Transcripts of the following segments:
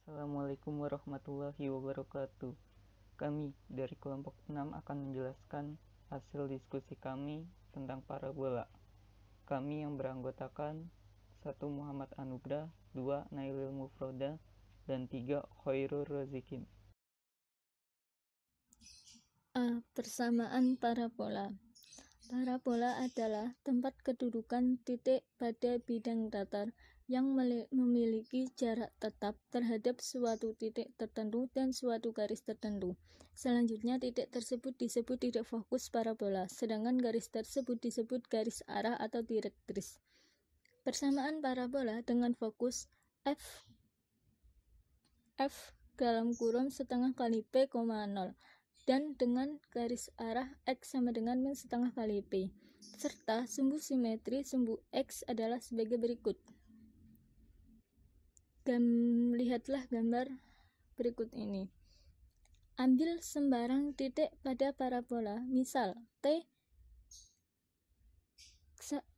Assalamualaikum warahmatullahi wabarakatuh. Kami dari kelompok 6 akan menjelaskan hasil diskusi kami tentang parabola. Kami yang beranggotakan 1. Muhammad Anugrah, 2. Nailil Mufroda, dan 3. Khairul Razikin. A. Persamaan parabola. Parabola adalah tempat kedudukan titik pada bidang datar yang memiliki jarak tetap terhadap suatu titik tertentu dan suatu garis tertentu. Selanjutnya, titik tersebut disebut titik fokus parabola, sedangkan garis tersebut disebut garis arah atau direktris. Persamaan parabola dengan fokus f dalam kurung setengah kali p, 0 dan dengan garis arah X sama dengan min setengah kali P, serta sumbu simetri sumbu X adalah sebagai berikut. Lihatlah gambar berikut ini. Ambil sembarang titik pada parabola, misal T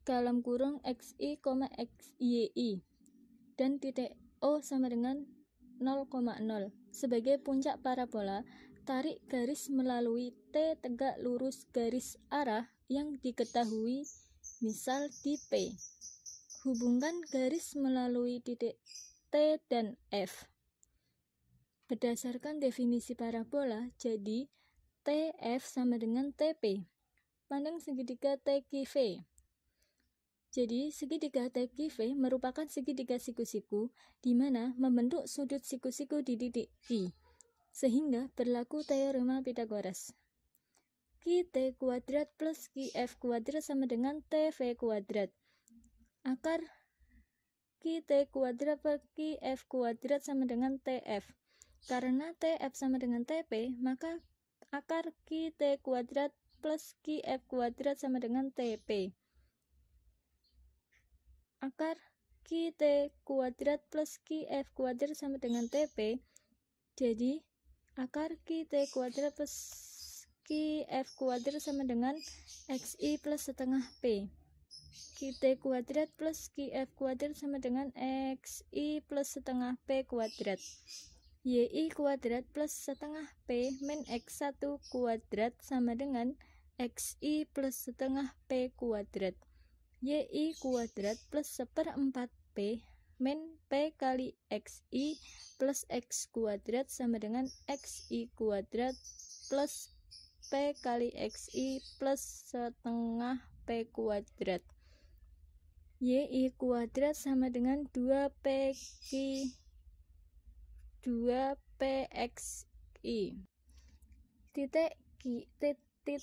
dalam kurung XI, XYI, dan titik O sama dengan 0,0. Sebagai puncak parabola, tarik garis melalui T tegak lurus garis arah yang diketahui, misal di P. Hubungkan garis melalui titik T dan F. Berdasarkan definisi parabola, jadi TF sama dengan TP. Pandang segitiga TQV. Jadi, segitiga TQV merupakan segitiga siku-siku di mana membentuk sudut siku-siku di titik Q, sehingga berlaku teorema Pythagoras. QT kuadrat plus QF kuadrat sama dengan TV kuadrat. Akar QT kuadrat per QF kuadrat sama dengan TF. Karena TF sama dengan TP, maka akar QT kuadrat plus QF kuadrat sama dengan TP. Akar QT kuadrat plus QF kuadrat sama dengan TP. Jadi, akar QT kuadrat plus QF kuadrat sama dengan XI plus setengah P. QT kuadrat plus QF kuadrat sama dengan XI plus setengah P kuadrat. YI kuadrat plus setengah P min X1 kuadrat sama dengan XI plus setengah P kuadrat. YI kuadrat plus seperempat P min P kali XI plus X kuadrat sama dengan XI kuadrat plus P kali XI plus setengah P kuadrat. YI kuadrat sama dengan 2PXI. Titik T,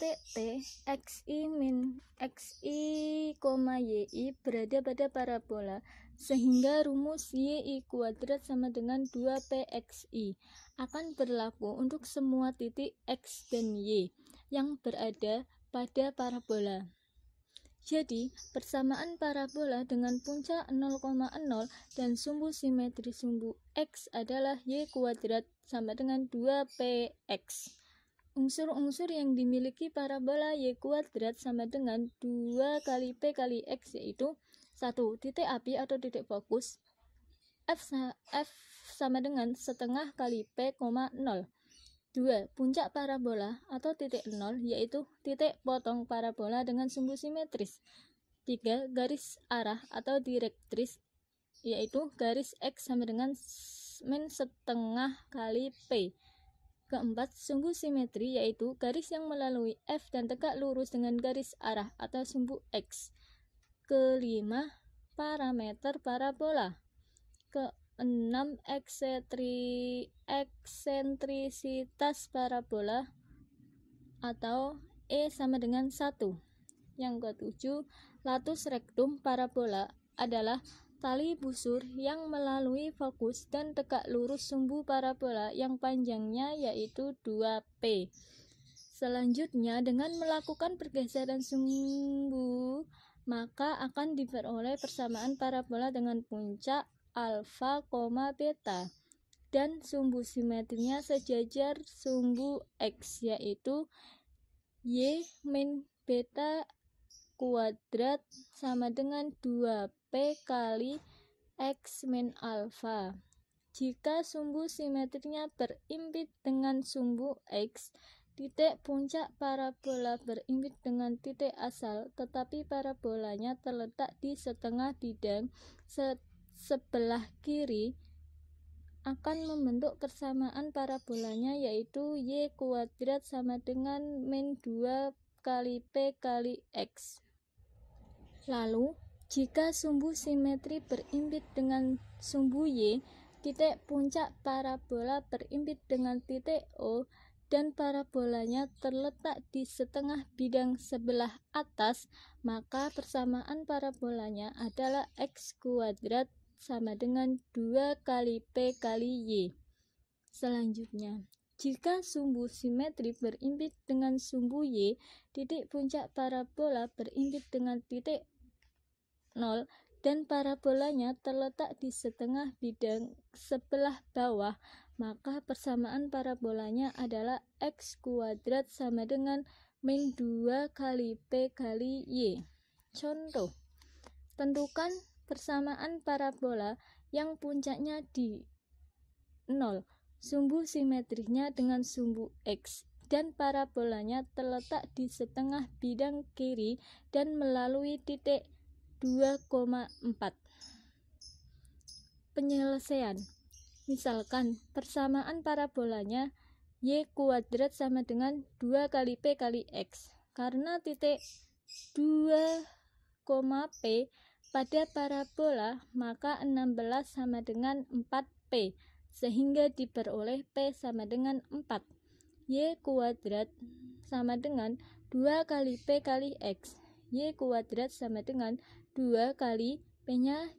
XI min XI, YI berada pada parabola, sehingga rumus YI kuadrat sama dengan 2PXI akan berlaku untuk semua titik X dan Y yang berada pada parabola. Jadi, persamaan parabola dengan puncak 0,0 dan sumbu simetri sumbu X adalah Y kuadrat sama dengan 2PX. Unsur-unsur yang dimiliki parabola Y kuadrat sama dengan 2 kali P kali X, yaitu 1. Titik api atau titik fokus, F sama dengan setengah kali P, 0. 2. Puncak parabola atau titik 0, yaitu titik potong parabola dengan sumbu simetris. 3. Garis arah atau direktris, yaitu garis X sama dengan min setengah kali P. 4. Sumbu simetri, yaitu garis yang melalui F dan tegak lurus dengan garis arah atau sumbu X. 5. Parameter parabola. 6. Eksentrisitas parabola atau E sama dengan 1. Yang ke-7, latus rectum parabola adalah tali busur yang melalui fokus dan tegak lurus sumbu parabola yang panjangnya yaitu 2P. Selanjutnya, dengan melakukan pergeseran sumbu, maka akan diperoleh persamaan parabola dengan puncak alfa, beta, dan sumbu simetrinya sejajar sumbu X, yaitu Y min beta kuadrat sama dengan 2P kali X min alfa. jika sumbu simetrinya berimpit dengan sumbu X, titik puncak parabola berimpit dengan titik asal, tetapi parabolanya terletak di setengah bidang sebelah kiri, akan membentuk persamaan parabolanya, yaitu y kuadrat sama dengan min 2 kali p kali x. Lalu, jika sumbu simetri berimpit dengan sumbu y, titik puncak parabola berimpit dengan titik O, dan parabolanya terletak di setengah bidang sebelah atas, maka persamaan parabolanya adalah x kuadrat sama dengan 2 kali P kali Y. Selanjutnya, jika sumbu simetri berimpit dengan sumbu Y, titik puncak parabola berimpit dengan titik 0, dan parabolanya terletak di setengah bidang sebelah bawah, maka persamaan parabolanya adalah x kuadrat sama dengan min 2 kali P kali Y. Contoh, tentukan persamaan parabola yang puncaknya di 0, sumbu simetrinya dengan sumbu X, dan parabolanya terletak di setengah bidang kiri dan melalui titik 2,4. Penyelesaian. Misalkan persamaan parabolanya y kuadrat sama dengan 2 kali P kali X. Karena titik 2, P pada parabola, maka 16 sama dengan 4P, sehingga diperoleh P sama dengan 4. Y kuadrat sama dengan 2 kali P kali X. Y kuadrat sama dengan 2 kali P-nya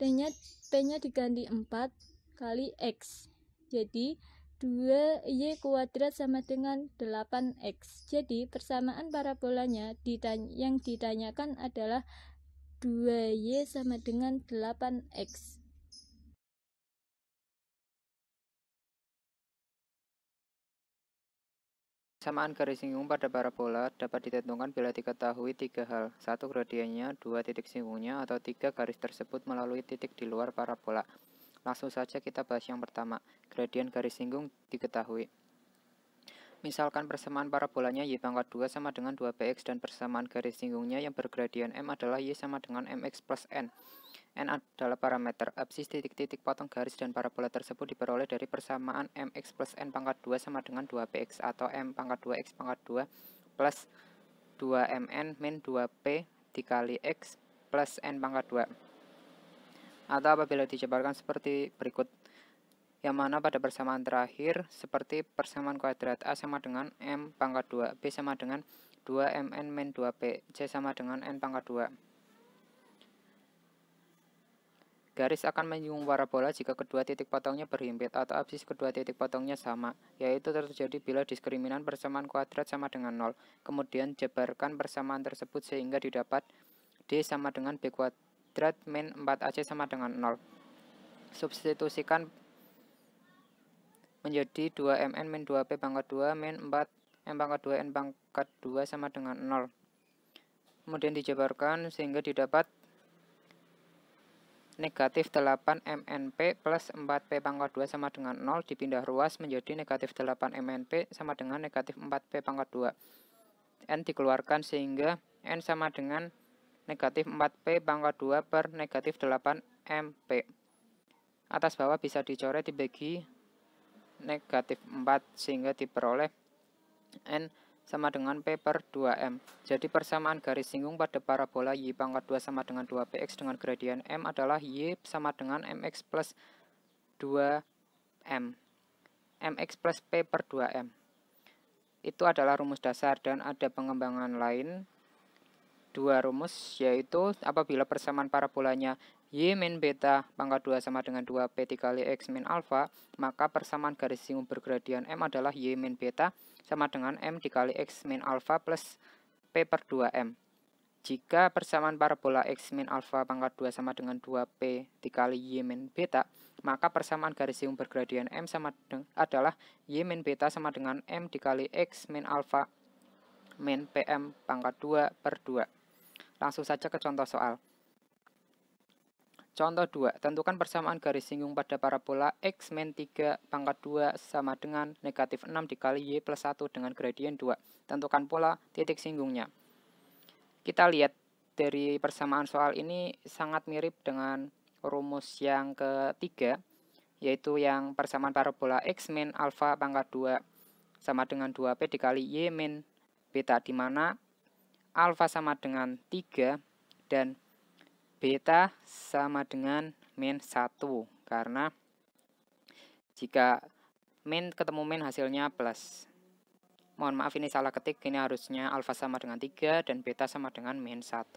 P-nya diganti 4 kali X. Jadi 2y kuadrat sama dengan 8x. Jadi persamaan parabolanya yang ditanyakan adalah 2y sama dengan 8x. Persamaan garis singgung pada parabola dapat ditentukan bila diketahui 3 hal. 1. Gradiennya, 2. Titik singgungnya, atau 3. Garis tersebut melalui titik di luar parabola. Langsung saja kita bahas yang pertama. Gradien garis singgung diketahui. Misalkan persamaan parabolanya y pangkat 2 sama dengan 2px dan persamaan garis singgungnya yang bergradien m adalah y sama dengan mx plus n. N adalah parameter. Absis titik-titik potong garis dan parabola tersebut diperoleh dari persamaan mx plus n pangkat 2 sama dengan 2px atau m pangkat 2x pangkat 2 plus 2mn min 2p dikali x plus n pangkat 2. Atau apabila dijabarkan seperti berikut, yang mana pada persamaan terakhir seperti persamaan kuadrat A sama dengan M pangkat 2, B sama dengan 2mn min 2p, C sama dengan n pangkat 2. Garis akan menyinggung parabola jika kedua titik potongnya berhimpit atau absis kedua titik potongnya sama, yaitu terjadi bila diskriminan persamaan kuadrat sama dengan 0. Kemudian jabarkan persamaan tersebut sehingga didapat D sama dengan B kuadrat min 4AC sama dengan 0. Substitusikan menjadi 2mn min 2p pangkat 2 min 4m pangkat 2 n pangkat 2 sama dengan 0. Kemudian dijabarkan sehingga didapat negatif 8mnp plus 4p pangkat 2 sama dengan 0 dipindah ruas menjadi negatif 8mnp sama dengan negatif 4p pangkat 2. N dikeluarkan sehingga N sama dengan negatif 4p pangkat 2 per negatif 8mp. Atas bawah bisa dicoret dibagi negatif 4 sehingga diperoleh N sama dengan P per 2M. Jadi persamaan garis singgung pada parabola Y pangkat 2 sama dengan 2px dengan gradien M adalah Y sama dengan mx plus 2M. mx plus P per 2M. Itu adalah rumus dasar dan ada pengembangan lain. Dua rumus, yaitu apabila persamaan parabolanya y min beta pangkat 2 sama dengan 2p dikali x min alpha, maka persamaan garis singgung bergradien m adalah y min beta sama dengan m dikali x min alpha plus p per 2m. Jika persamaan parabola x min alpha pangkat 2 sama dengan 2p dikali y min beta, maka persamaan garis singgung bergradien m adalah y min beta sama dengan m dikali x min alpha min pm pangkat 2 per 2. Langsung saja ke contoh soal. Contoh 2, tentukan persamaan garis singgung pada parabola X min 3 pangkat 2 sama dengan negatif 6 dikali Y plus 1 dengan gradien 2. Tentukan pula titik singgungnya. Kita lihat dari persamaan soal ini sangat mirip dengan rumus yang ketiga, yaitu yang persamaan parabola X min alfa pangkat 2 sama dengan 2P dikali Y min beta, di mana alfa sama dengan 3 dan beta sama dengan min 1, karena jika min ketemu min hasilnya plus. Mohon maaf ini salah ketik, ini harusnya alfa sama dengan 3 dan beta sama dengan min 1.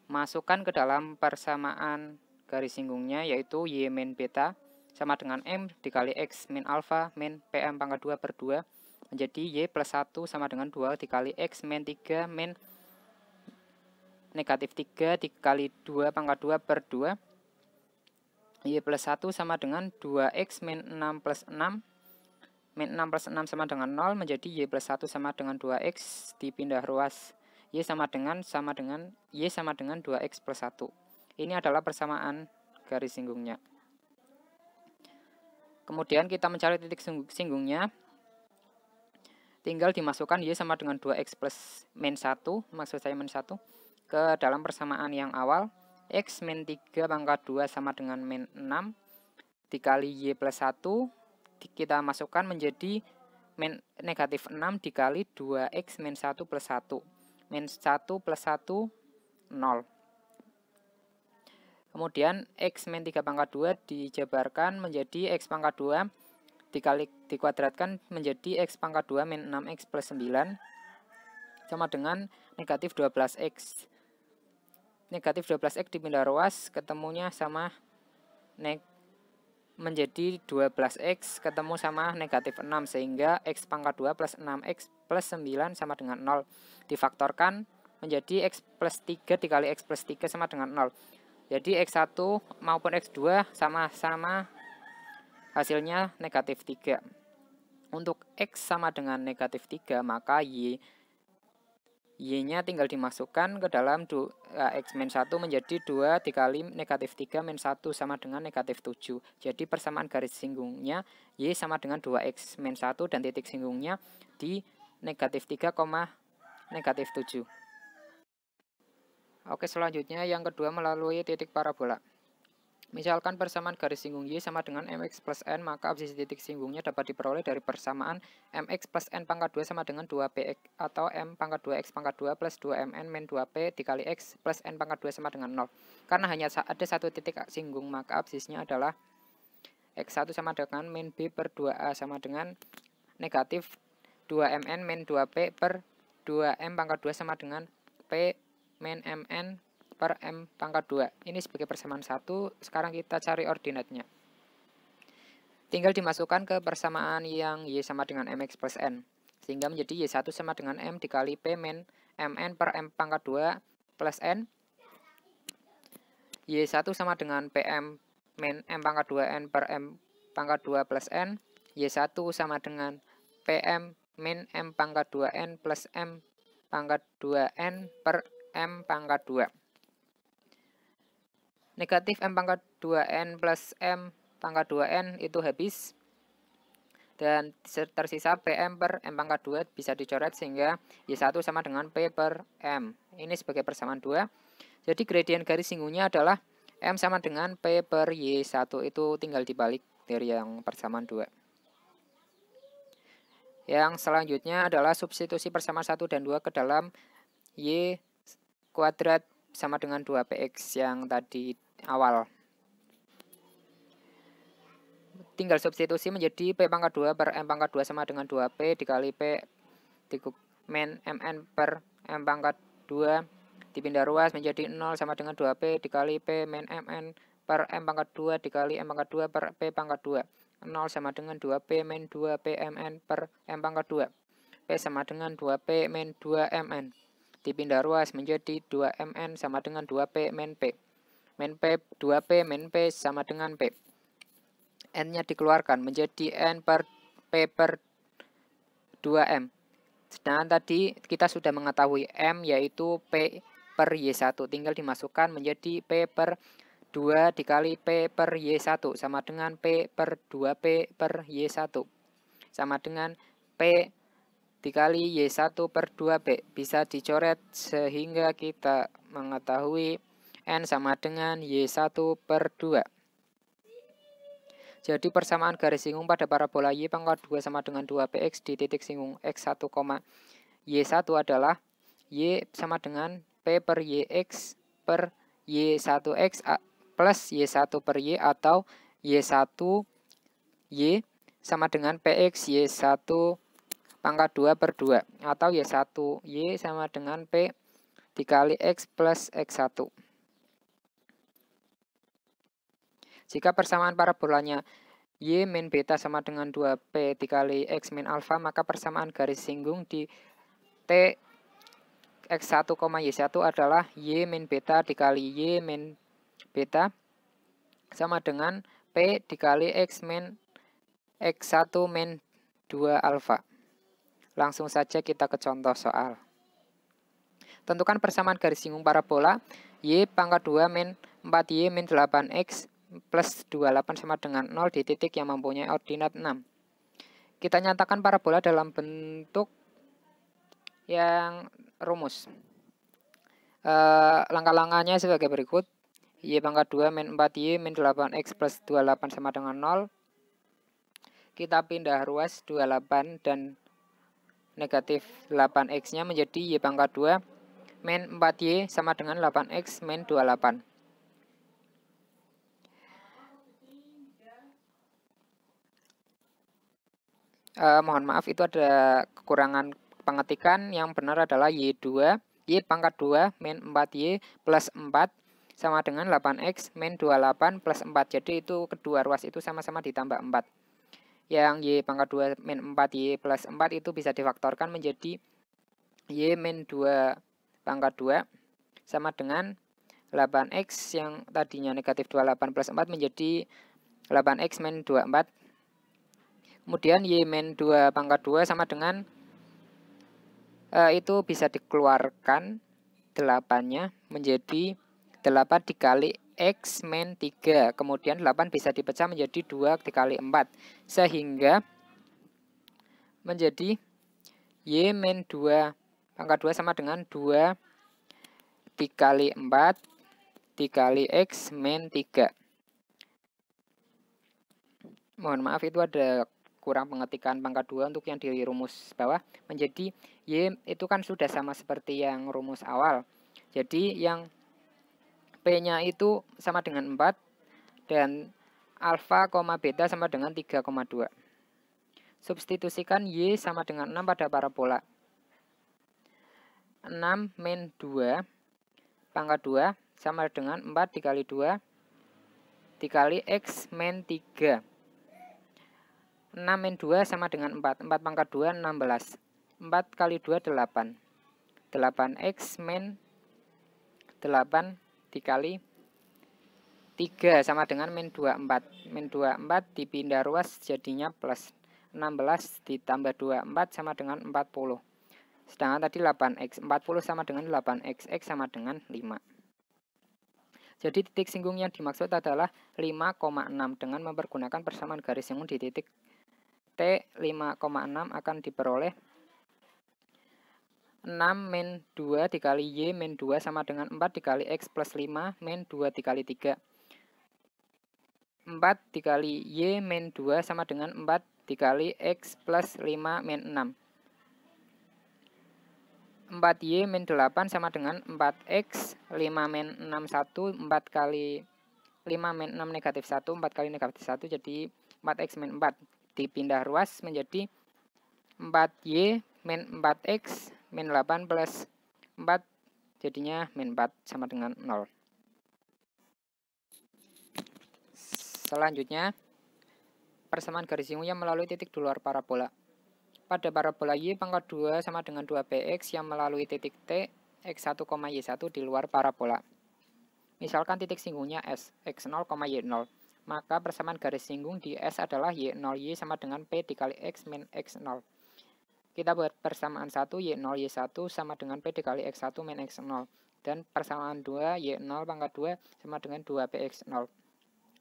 Masukkan ke dalam persamaan garis singgungnya, yaitu Y min beta sama dengan M dikali X min alfa min PM pangkat 2 per 2 menjadi Y plus 1 sama dengan 2 dikali X min 3 min negatif 3 dikali 2 pangkat 2 per 2. Y plus 1 sama dengan 2X min 6 plus 6. Min 6 plus 6 sama dengan 0 menjadi Y plus 1 sama dengan 2X dipindah ruas. Y sama dengan Y sama dengan 2X plus 1. Ini adalah persamaan garis singgungnya. Kemudian kita mencari titik singgungnya. Tinggal dimasukkan Y sama dengan 2X plus min 1, maksud saya min 1, ke dalam persamaan yang awal. X min 3 pangkat 2 sama dengan min 6 dikali Y plus 1 kita masukkan menjadi min negatif 6 dikali 2X min 1 plus 1. Min 1 plus 1, 0. Kemudian X min 3 pangkat 2 dijabarkan menjadi X pangkat 2 dikuadratkan menjadi X pangkat 2 min 6X plus 9 sama dengan negatif 12X. Negatif 12X dipindah ruas, ketemunya sama menjadi 12X ketemu sama negatif 6, sehingga X pangkat 2 plus 6X plus 9 sama dengan 0. Difaktorkan menjadi X plus 3 dikali X plus 3 sama dengan 0. Jadi X1 maupun X2 sama-sama hasilnya negatif 3. Untuk X sama dengan negatif 3, maka Y-nya tinggal dimasukkan ke dalam X min 1 menjadi 2 dikali negatif 3 min 1 sama dengan negatif 7. Jadi persamaan garis singgungnya Y sama dengan 2X min 1 dan titik singgungnya di negatif 3, negatif 7. Oke, selanjutnya yang kedua melalui titik parabola. Misalkan persamaan garis singgung Y sama dengan mx plus n, maka absisi titik singgungnya dapat diperoleh dari persamaan mx plus n pangkat 2 sama dengan 2px atau m pangkat 2x pangkat 2 plus 2mn min 2p dikali x plus n pangkat 2 sama dengan 0. Karena hanya ada satu titik singgung, maka absisnya adalah x1 sama dengan min b per 2a sama dengan negatif 2mn min 2p per 2m pangkat 2 sama dengan p min mn per m pangkat 2. Ini sebagai persamaan 1. Sekarang kita cari ordinatnya. Tinggal dimasukkan ke persamaan yang Y sama dengan mx plus n, sehingga menjadi Y1 sama dengan m dikali p min mn per m pangkat 2 plus n. Y1 sama dengan pm min m pangkat 2n per m pangkat 2 plus n. Y1 sama dengan pm min m pangkat 2n plus m pangkat 2n per m pangkat 2. Negatif m pangkat 2n plus m pangkat 2n itu habis, dan tersisa pm per m pangkat 2 bisa dicoret sehingga Y1 sama dengan p per m. Ini sebagai persamaan 2. Jadi gradien garis singgungnya adalah m sama dengan p per Y1, itu tinggal dibalik dari yang persamaan 2. Yang selanjutnya adalah substitusi persamaan 1 dan 2 ke dalam Y kuadrat sama dengan 2px yang tadi awal. Tinggal substitusi menjadi p pangkat 2 per m pangkat 2 sama dengan 2p dikali p min mn per m pangkat 2 dipindah ruas menjadi 0 sama dengan 2p dikali p min mn per m pangkat 2 dikali m pangkat 2 per p pangkat 2. 0 sama dengan 2p min 2p mn per m pangkat 2. P sama dengan 2p min 2mn. Dipindah ruas menjadi 2mn sama dengan 2p min p. Min p 2p min p sama dengan p. N-nya dikeluarkan menjadi n per p per 2m. Sedangkan tadi kita sudah mengetahui m yaitu p per Y1. Tinggal dimasukkan menjadi P per 2 dikali P per Y1 sama dengan P per 2P per Y1 sama dengan P dikali Y1 per 2P. Bisa dicoret sehingga kita mengetahui N sama dengan Y1 per 2. Jadi persamaan garis singgung pada parabola Y pangkat 2 sama dengan 2Px di titik singgung X1, Y1 adalah Y sama dengan P per Yx per Y1X plus Y1 per Y atau Y1 Y sama dengan Px Y1 pangkat 2 per 2 atau Y1 Y sama dengan P dikali X plus X1. Jika persamaan parabolanya Y min beta sama dengan 2P dikali X min alfa, maka persamaan garis singgung di T X1, Y1 adalah Y min beta dikali Y min beta sama dengan P dikali X min X1 min 2 alfa. Langsung saja kita ke contoh soal. Tentukan persamaan garis singgung parabola Y pangkat 2 min 4Y min 8X plus 28 sama dengan 0 di titik yang mempunyai ordinat 6. Kita nyatakan parabola dalam bentuk yang rumus. Langkah-langkahnya sebagai berikut. Y pangkat 2 min 4Y min 8X plus 28 sama dengan 0. Kita pindah ruas 28 dan negatif 8X-nya menjadi Y pangkat 2 min 4Y sama dengan 8X min 28. Mohon maaf, itu ada kekurangan pengetikan. Yang benar adalah Y2, Y pangkat 2 min 4Y plus 4 sama dengan 8X min 28 plus 4. Jadi itu kedua ruas itu sama-sama ditambah 4. Yang Y pangkat 2 min 4Y plus 4 itu bisa difaktorkan menjadi Y min 2 pangkat 2 sama dengan 8X yang tadinya negatif 28 plus 4 menjadi 8X min 24. Kemudian Y min 2 pangkat 2 sama dengan itu bisa dikeluarkan 8-nya menjadi 8 dikali X min 3. Kemudian 8 bisa dipecah menjadi 2 dikali 4. Sehingga menjadi Y min 2 pangkat 2 sama dengan 2 dikali 4 dikali X min 3. Mohon maaf, itu ada kurang pengetikan pangkat 2 untuk yang di rumus bawah. Menjadi Y itu kan sudah sama seperti yang rumus awal. Jadi yang P-nya itu sama dengan 4 dan alfa, beta sama dengan 3,2. Substitusikan Y sama dengan 6 pada parabola. 6 min 2 pangkat 2 sama dengan 4 dikali 2 dikali X min 3. 6 min 2 sama dengan 4. 4 pangkat 2, 16. 4 kali 2, 8. 8X min 8 dikali 3 sama dengan min 24. Min 24 dipindah ruas jadinya plus. 16 ditambah 24 sama dengan 40. Sedangkan tadi 8X. 40 sama dengan 8X. X sama dengan 5. Jadi titik singgung yang dimaksud adalah 5,6 dengan mempergunakan persamaan garis singgung di titik T 5,6 akan diperoleh 6 min 2 dikali Y min 2 sama dengan 4 dikali X plus 5 min 2 dikali 3. 4 dikali Y min 2 sama dengan 4 dikali X plus 5 min 6. 4Y min 8 sama dengan 4X 5 min 6 1. 4 kali 5 min 6 negatif 1. 4 kali negatif 1 jadi 4X min 4. Dipindah ruas menjadi 4Y min 4X min 8 plus 4 jadinya min 4 sama dengan 0. Selanjutnya persamaan garis singgungnya melalui titik di luar parabola. Pada parabola Y pangkat 2 sama dengan 2Px yang melalui titik T X1, Y1 di luar parabola. Misalkan titik singgungnya S, X0, Y0. Maka persamaan garis singgung di S adalah Y0Y sama dengan P dikali X min X0. Kita buat persamaan 1, Y0Y1 sama dengan P dikali X1 min X0. Dan persamaan 2 Y0 pangkat 2 sama dengan 2PX0.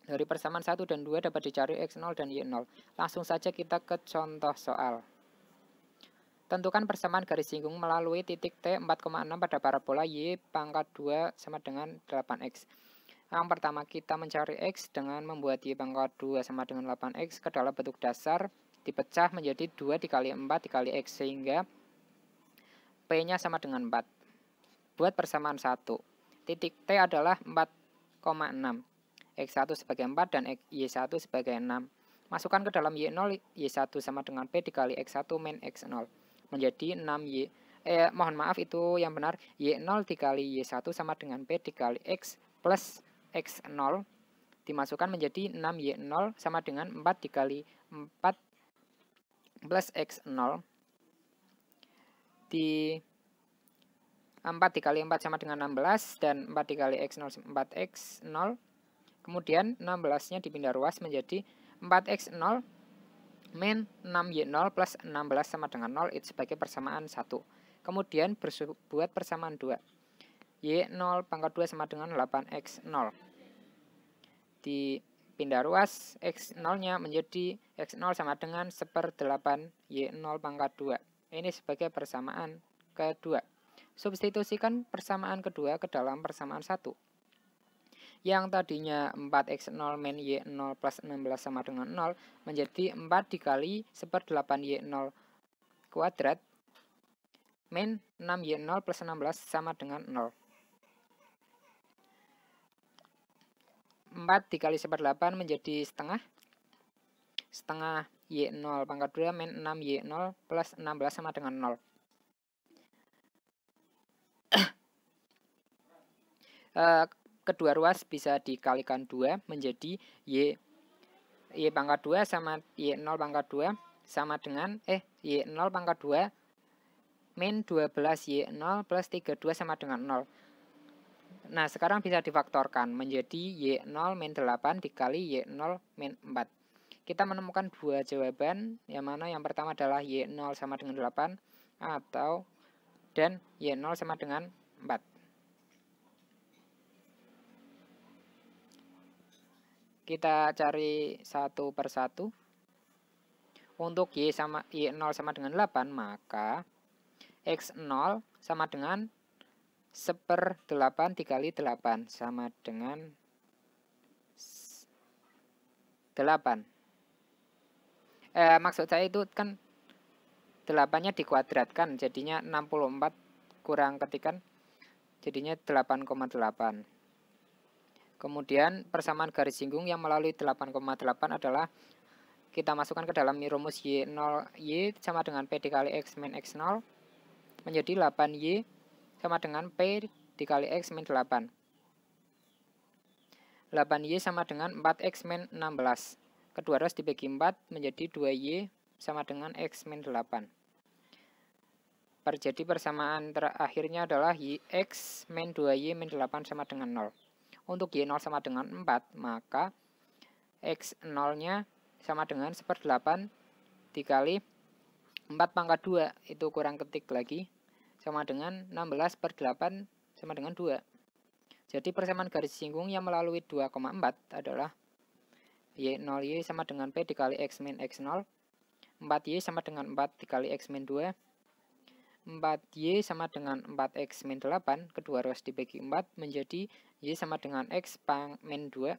Dari persamaan 1 dan 2 dapat dicari X0 dan Y0. Langsung saja kita ke contoh soal. Tentukan persamaan garis singgung melalui titik T 4,6 pada parabola Y pangkat 2 sama dengan 8X. Yang pertama kita mencari X dengan membuat Y pangkat 2 sama dengan 8X ke dalam bentuk dasar dipecah menjadi 2 dikali 4 dikali X sehingga P-nya sama dengan 4. Buat persamaan 1. Titik T adalah 4,6. X1 sebagai 4 dan Y1 sebagai 6. Masukkan ke dalam Y0, Y1 sama dengan P dikali X1 min X0. Menjadi 6Y. Mohon maaf itu yang benar. Y0 dikali Y1 sama dengan P dikali X plus X0. Dimasukkan menjadi 6Y0 sama dengan 4 dikali 4 plus X0. Di 4 dikali 4 sama dengan 16 dan 4 dikali X0 4X0. Kemudian 16-nya dipindah ruas menjadi 4X0 min 6Y0 plus 16 sama dengan 0 itu sebagai persamaan 1. Kemudian buat persamaan 2. Y0 pangkat 2 sama dengan 8X0. Dipindah ruas X0-nya menjadi X0 sama dengan 1/8 Y0 pangkat 2. Ini sebagai persamaan kedua. Substitusikan persamaan kedua ke dalam persamaan 1. Yang tadinya 4X0 min Y0 plus 16 sama dengan 0 menjadi 4 dikali 1/8 Y0 kuadrat min 6Y0 plus 16 sama dengan 0. 4 dikali 1/8 menjadi setengah. Setengah Y0 pangkat 2 min 6Y0 plus 16 sama dengan 0. Kedua ruas bisa dikalikan 2 menjadi Y pangkat 2 sama Y0 pangkat 2 sama dengan Y0 pangkat 2 min 12Y0 plus 32 sama dengan 0. Nah, sekarang bisa difaktorkan menjadi Y0 min 8 dikali Y0 min 4. Kita menemukan dua jawaban, yang mana yang pertama adalah Y0 sama dengan 8 dan Y0 sama dengan 4. Kita cari satu per satu. Untuk Y0 sama dengan 8, maka X0 sama dengan 1/8 dikali 8 sama dengan 8. Maksud saya itu kan 8-nya dikuadratkan, jadinya 64 kurang ketikan, jadinya 8,8. Kemudian persamaan garis singgung yang melalui 8,8 adalah kita masukkan ke dalam rumus Y0, Y sama dengan P dikali X min X0 menjadi 8Y sama dengan P dikali X min 8. 8Y sama dengan 4X min 16. Kedua ruas dibagi 4 menjadi 2Y sama dengan X min 8. Jadi persamaan terakhirnya adalah X min 2Y min 8 sama dengan 0. Untuk Y0 sama dengan 4, maka X0-nya sama dengan 1/8 dikali 4 pangkat 2, itu kurang ketik lagi, sama dengan 16/8 sama dengan 2. Jadi persamaan garis singgung yang melalui 2,4 adalah Y0Y sama dengan P dikali X min X0, 4Y sama dengan 4 dikali X min 2, 4Y sama dengan 4X min 8, kedua ruas dibagi 4 menjadi Y sama dengan X min 2.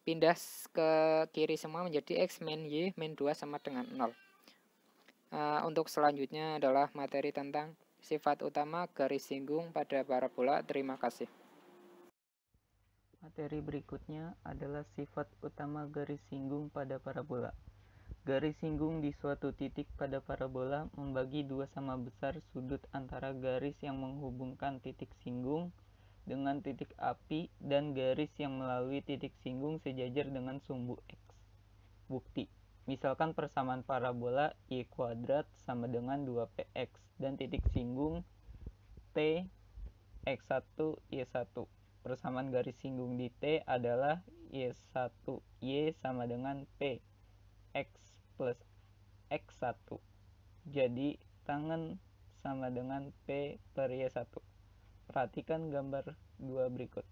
Pindah ke kiri semua menjadi X min Y min 2 sama dengan 0. Untuk selanjutnya adalah materi tentang sifat utama garis singgung pada parabola. Terima kasih. Materi berikutnya adalah sifat utama garis singgung pada parabola. Garis singgung di suatu titik pada parabola membagi dua sama besar sudut antara garis yang menghubungkan titik singgung dengan titik api dan garis yang melalui titik singgung sejajar dengan sumbu X. Bukti. Misalkan persamaan parabola Y kuadrat sama dengan 2PX dan titik singgung T X1 Y1. Persamaan garis singgung di T adalah Y1Y sama dengan P X plus X1. Jadi tangen sama dengan P per Y1. Perhatikan gambar 2 berikut.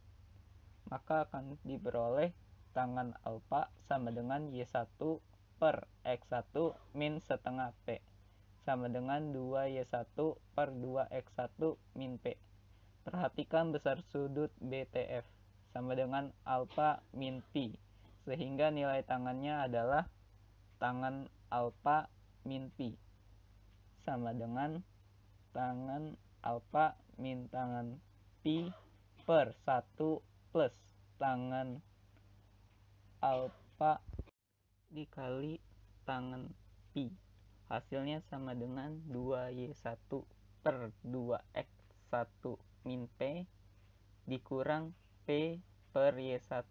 Maka akan diperoleh tangan alfa sama dengan Y1 per X1 min setengah P sama dengan 2Y1 per 2X1 min P. Perhatikan besar sudut BTF sama dengan alfa min Pi, sehingga nilai tangannya adalah tangan alfa min Pi sama dengan tangan alfa min tangan Pi per 1 plus tangan alfa dikali tangan Pi. Hasilnya sama dengan 2Y1 per 2X1 min P dikurang P per Y1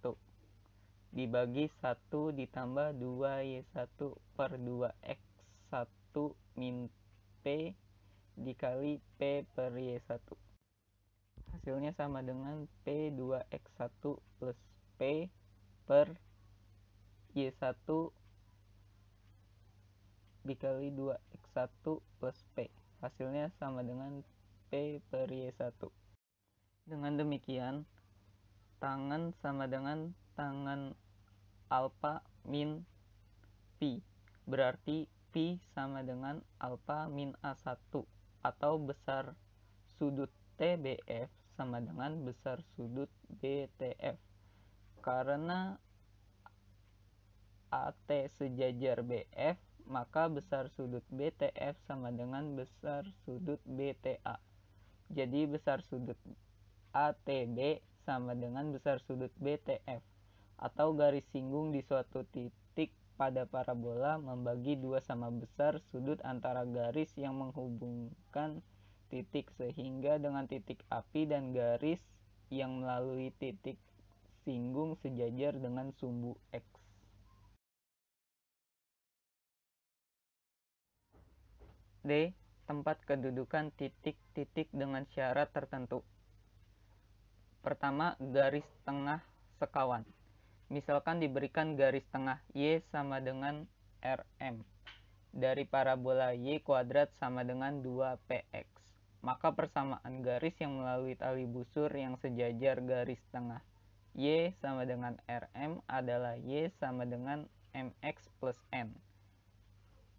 dibagi 1 ditambah 2Y1 per 2X1 min P dikali P per Y1. Hasilnya sama dengan P2X1 plus P per Y1 dikali 2X1 plus P. Hasilnya sama dengan P per Y1. Dengan demikian, tangan sama dengan tangan alfa min Pi. Berarti Pi sama dengan alfa min A1 atau besar sudut TBF sama dengan besar sudut BTF. Karena AT sejajar BF, maka besar sudut BTF sama dengan besar sudut BTA. Jadi besar sudut ATB sama dengan besar sudut BTF, atau garis singgung di suatu titik pada parabola membagi dua sama besar sudut antara garis yang menghubungkan titik, sehingga dengan titik api dan garis yang melalui titik singgung sejajar dengan sumbu X. D. Tempat kedudukan titik-titik dengan syarat tertentu. Pertama, garis tengah sekawan. Misalkan diberikan garis tengah Y sama dengan RM dari parabola Y kuadrat sama dengan 2PX. Maka persamaan garis yang melalui tali busur yang sejajar garis tengah Y sama dengan RM adalah Y sama dengan MX plus N.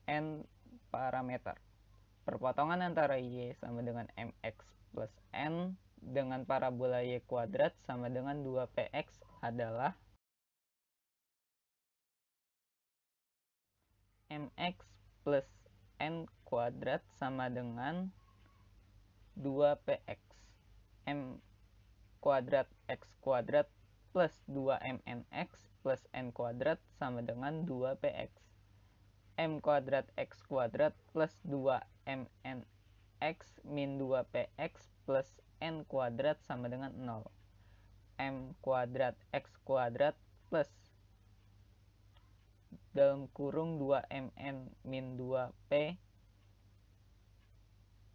N parameter. Perpotongan antara Y sama dengan MX plus N dengan parabola Y kuadrat sama dengan 2PX adalah MX plus N kuadrat sama dengan 2PX. M kuadrat X kuadrat plus 2MNX plus N kuadrat sama dengan 2PX. M kuadrat X kuadrat plus 2MNX min 2PX plus N kuadrat sama dengan 0. M kuadrat X kuadrat plus dalam kurung 2MN min 2P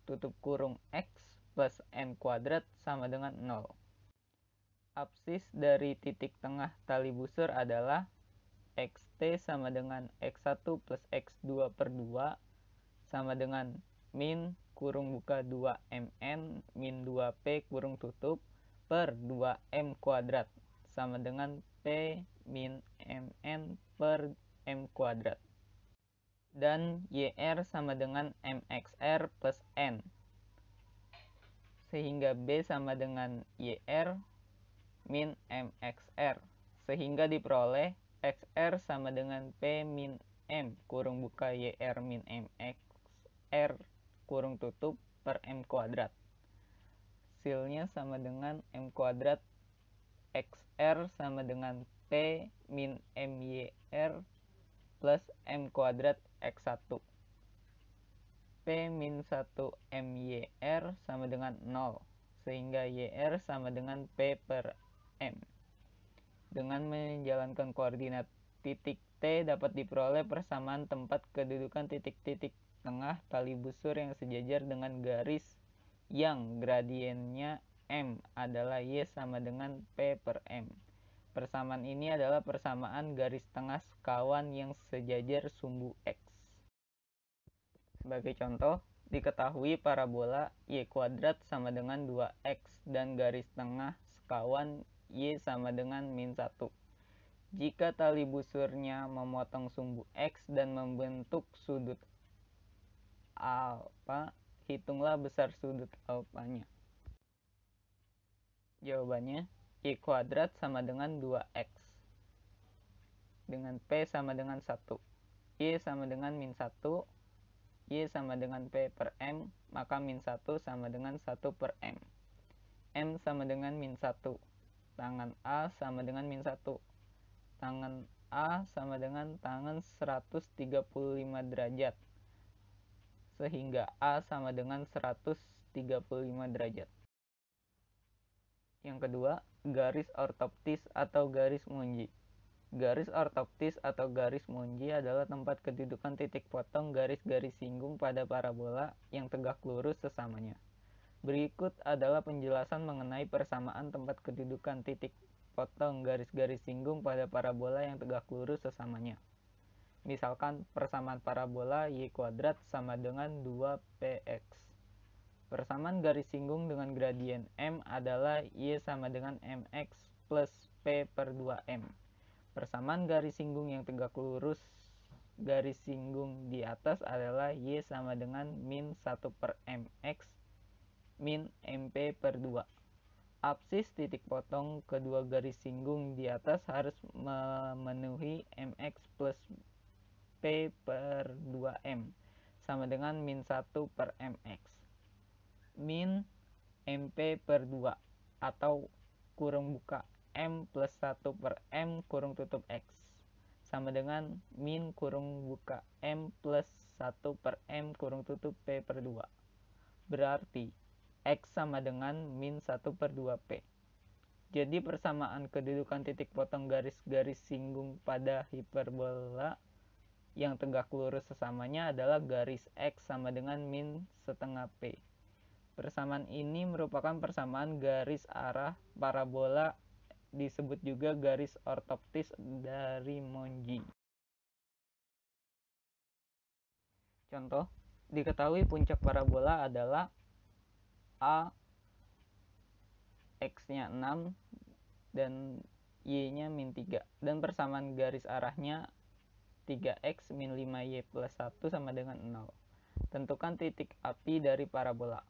tutup kurung X plus N kuadrat sama dengan 0. Absis dari titik tengah tali busur adalah XT sama dengan X1 plus X2 per 2 sama dengan min kurung buka 2MN min 2P kurung tutup per 2M kuadrat sama dengan P min MN per M kuadrat. Dan YR sama dengan MXR plus N. Sehingga B sama dengan YR min MXR. Sehingga diperoleh XR sama dengan P min M kurung buka YR min MXR kurung tutup per M kuadrat. Hasilnya sama dengan M kuadrat XR sama dengan P min MYR plus M kuadrat X1. P min 1 MYR sama dengan 0, sehingga YR sama dengan P per M. Dengan menjalankan koordinat titik T dapat diperoleh persamaan tempat kedudukan titik-titik tengah tali busur yang sejajar dengan garis yang gradiennya M adalah Y sama dengan P per M. Persamaan ini adalah persamaan garis tengah sekawan yang sejajar sumbu X. Sebagai contoh, Diketahui parabola y kuadrat sama dengan 2x dan garis tengah sekawan y sama dengan min 1. Jika tali busurnya memotong sumbu x dan membentuk sudut alfa, hitunglah besar sudut alfanya. Jawabannya, y kuadrat sama dengan 2x dengan p sama dengan 1, y sama dengan min 1, y sama dengan p per m, maka min 1 sama dengan 1 per m. M sama dengan min 1, tangan A sama dengan min 1, tangan A sama dengan tangan 135 derajat, sehingga A sama dengan 135 derajat. Yang kedua, garis ortoptis atau garis monji. Garis ortoptis atau garis monji adalah tempat kedudukan titik potong garis-garis singgung pada parabola yang tegak lurus sesamanya. Berikut adalah penjelasan mengenai persamaan tempat kedudukan titik potong garis-garis singgung pada parabola yang tegak lurus sesamanya. Misalkan persamaan parabola y kuadrat sama dengan 2px. Persamaan garis singgung dengan gradien m adalah y sama dengan mx plus p per 2m. Persamaan garis singgung yang tegak lurus garis singgung di atas adalah y sama dengan min 1 per mx min mp per 2. Apsis titik potong kedua garis singgung di atas harus memenuhi mx plus p per 2m sama dengan min 1 per mx min mp per 2 atau kurung buka m plus 1 per m kurung tutup x sama dengan min kurung buka m plus 1 per m kurung tutup p per 2. Berarti x sama dengan min 1 per 2p. Jadi persamaan kedudukan titik potong garis-garis singgung pada hiperbola yang tegak lurus sesamanya adalah garis x sama dengan min setengah p. Persamaan ini merupakan persamaan garis arah parabola, disebut juga garis ortoptis dari monji. Contoh, diketahui puncak parabola adalah A x-nya 6 dan y-nya min 3 dan persamaan garis arahnya 3x min 5y plus 1 sama dengan 0. Tentukan titik api dari parabola.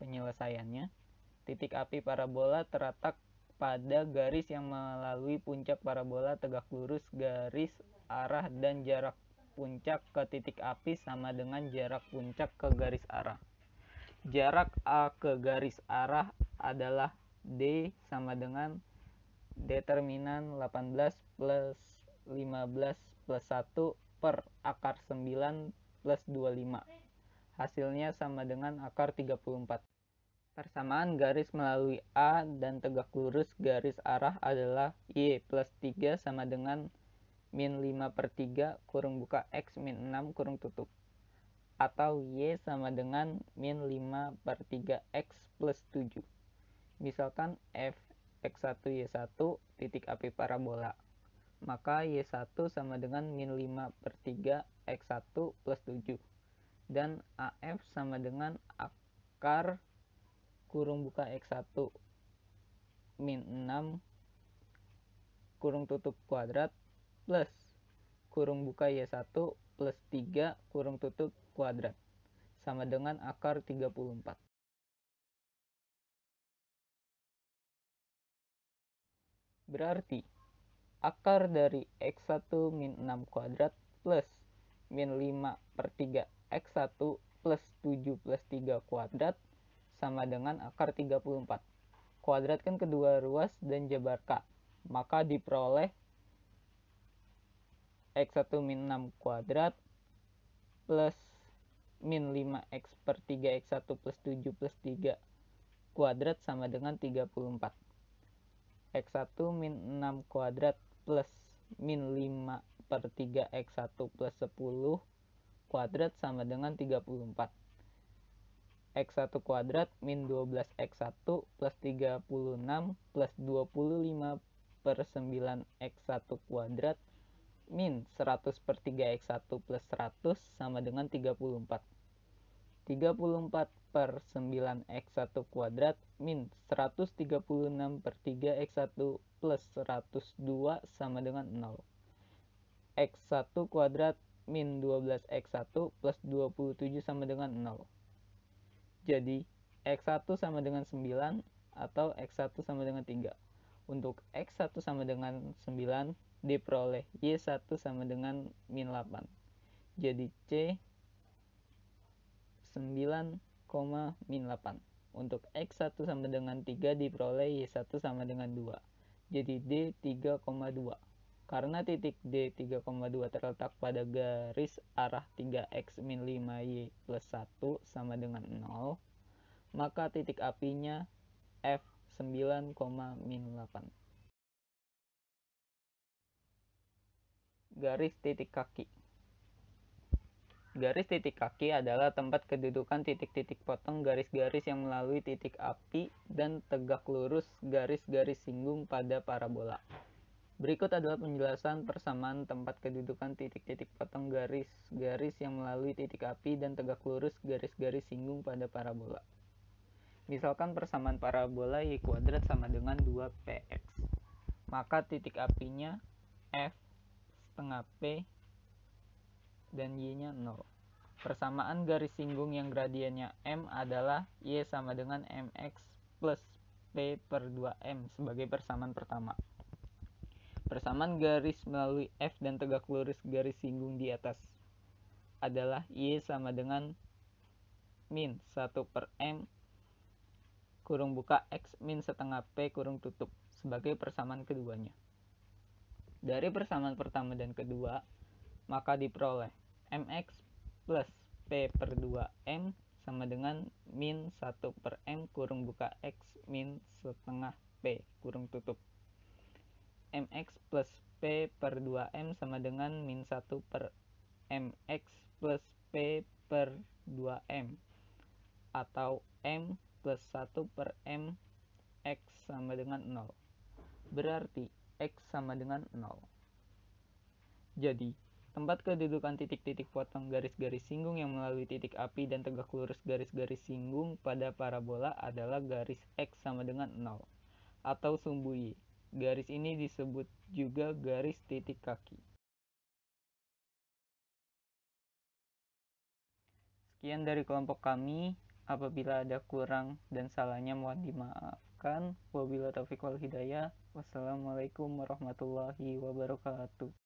Penyelesaiannya, titik api parabola terletak pada garis yang melalui puncak parabola tegak lurus garis arah dan jarak puncak ke titik api sama dengan jarak puncak ke garis arah. Jarak A ke garis arah adalah D sama dengan determinan 18 plus 15 plus 1 per akar 9 plus 25. Hasilnya sama dengan akar 34. Persamaan garis melalui A dan tegak lurus garis arah adalah Y plus 3 sama dengan min 5 per 3 kurung buka X min 6 kurung tutup. Atau Y sama dengan min 5 per 3 X plus 7. Misalkan F X1 Y1 titik api parabola. Maka Y1 sama dengan min 5 per 3 X1 plus 7. Dan AF sama dengan akar kurung buka X1 min 6 kurung tutup kuadrat plus kurung buka Y1 plus 3 kurung tutup kuadrat sama dengan akar 34. Berarti akar dari X1 min 6 kuadrat plus min 5 per 3 X1 plus 7 plus 3 kuadrat sama dengan akar 34. Kuadratkan kedua ruas dan jabar K. Maka diperoleh X1 min 6 kuadrat plus min 5X per 3 X1 plus 7 plus 3 kuadrat sama dengan 34. X1 min 6 kuadrat plus min 5 per 3 X1 plus 10 kuadrat sama dengan 34. X1 kuadrat min 12 X1 plus 36 plus 25 per 9 X1 kuadrat min 100 per 3x1 plus 100 sama dengan 34. 34 per 9x1 kuadrat min 136 per 3x1 plus 102 sama dengan 0. x1 kuadrat min 12x1 plus 27 sama dengan 0. Jadi, x1 sama dengan 9 atau x1 sama dengan 3. Untuk x1 sama dengan 9 diperoleh y1 sama dengan min 8. Jadi C 9, min 8. Untuk x1 sama dengan 3 diperoleh y1 sama dengan 2. Jadi D 3,2. Karena titik D 3,2 terletak pada garis arah 3x min 5y plus 1 sama dengan 0, maka titik apinya F 9, min 8. Garis titik kaki. Garis titik kaki adalah tempat kedudukan titik-titik potong garis-garis yang melalui titik api dan tegak lurus garis-garis singgung pada parabola. Berikut adalah penjelasan persamaan tempat kedudukan titik-titik potong garis-garis yang melalui titik api dan tegak lurus garis-garis singgung pada parabola. Misalkan persamaan parabola y kuadrat sama dengan 2px. Maka titik apinya f setengah p dan y-nya 0. Persamaan garis singgung yang gradiennya m adalah y sama dengan mx plus p per 2m sebagai persamaan pertama. Persamaan garis melalui f dan tegak lurus garis singgung di atas adalah y sama dengan min 1 per m kurung buka x min setengah p kurung tutup sebagai persamaan keduanya. Dari persamaan pertama dan kedua, maka diperoleh mx plus p per 2m sama dengan min 1 per m kurung buka x min setengah p kurung tutup. mx plus p per 2m sama dengan min 1 per mx plus p per 2m atau m plus 1 per m x sama dengan 0. Berarti x sama dengan 0. Jadi, tempat kedudukan titik-titik potong garis-garis singgung yang melalui titik api dan tegak lurus garis-garis singgung pada parabola adalah garis x sama dengan 0 atau sumbu y. Garis ini disebut juga garis titik kaki. Sekian dari kelompok kami. Apabila ada kurang dan salahnya mohon dimaafkan. Wabillahi taufiq wal hidayah. Wassalamualaikum warahmatullahi wabarakatuh.